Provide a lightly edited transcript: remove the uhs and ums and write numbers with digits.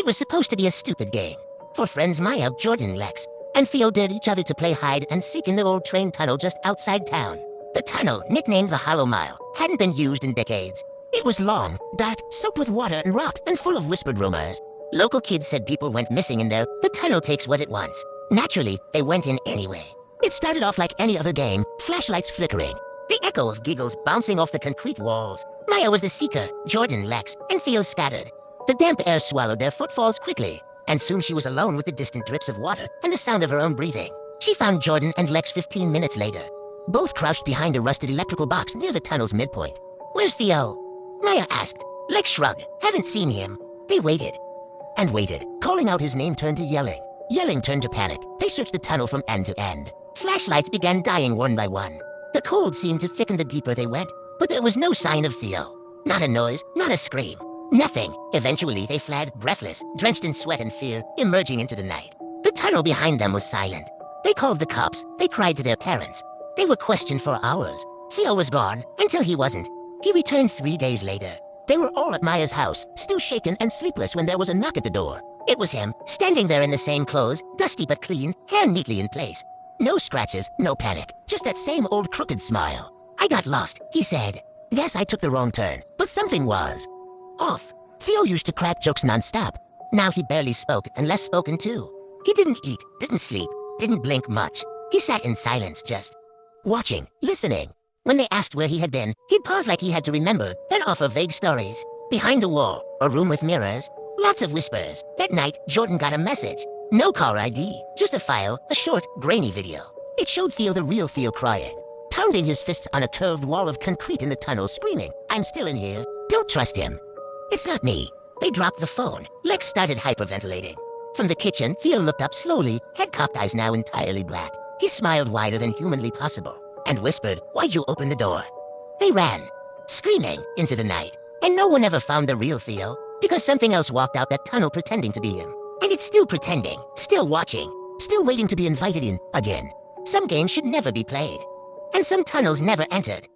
It was supposed to be a stupid game. For friends Maya, Jordan, Lex, and Theo dared each other to play hide and seek in the old train tunnel just outside town. The tunnel, nicknamed the Hollow Mile, hadn't been used in decades. It was long, dark, soaked with water and rot, and full of whispered rumors. Local kids said people went missing in there. The tunnel takes what it wants. Naturally, they went in anyway. It started off like any other game, flashlights flickering, the echo of giggles bouncing off the concrete walls. Maya was the seeker, Jordan, Lex, and Theo scattered. The damp air swallowed their footfalls quickly, and soon she was alone with the distant drips of water and the sound of her own breathing. She found Jordan and Lex 15 minutes later, both crouched behind a rusted electrical box near the tunnel's midpoint. "Where's Theo?" Maya asked. Lex shrugged. "Haven't seen him." They waited and waited. Calling out his name turned to yelling. Yelling turned to panic. They searched the tunnel from end to end. Flashlights began dying one by one. The cold seemed to thicken the deeper they went, but there was no sign of Theo. Not a noise, not a scream. Nothing. Eventually, they fled, breathless, drenched in sweat and fear, emerging into the night. The tunnel behind them was silent. They called the cops. They cried to their parents. They were questioned for hours. Theo was gone, until he wasn't. He returned 3 days later. They were all at Maya's house, still shaken and sleepless when there was a knock at the door. It was him, standing there in the same clothes, dusty but clean, hair neatly in place. No scratches, no panic, just that same old crooked smile. "I got lost," he said. "Guess I took the wrong turn, but something was off." Theo used to crack jokes nonstop. Now he barely spoke, and less spoken too. He didn't eat, didn't sleep, didn't blink much. He sat in silence, just watching, listening. When they asked where he had been, he'd pause like he had to remember, then offer vague stories. Behind a wall, a room with mirrors, lots of whispers. That night, Jordan got a message. No caller ID, just a file, a short, grainy video. It showed Theo, the real Theo, crying, pounding his fists on a curved wall of concrete in the tunnel, screaming, "I'm still in here. Don't trust him." "It's not me." They dropped the phone. Lex started hyperventilating. From the kitchen, Theo looked up slowly, head cocked, eyes now entirely black. He smiled wider than humanly possible, and whispered, "Why'd you open the door?" They ran, screaming, into the night. And no one ever found the real Theo, because something else walked out that tunnel pretending to be him. And it's still pretending, still watching, still waiting to be invited in again. Some games should never be played, and some tunnels never entered.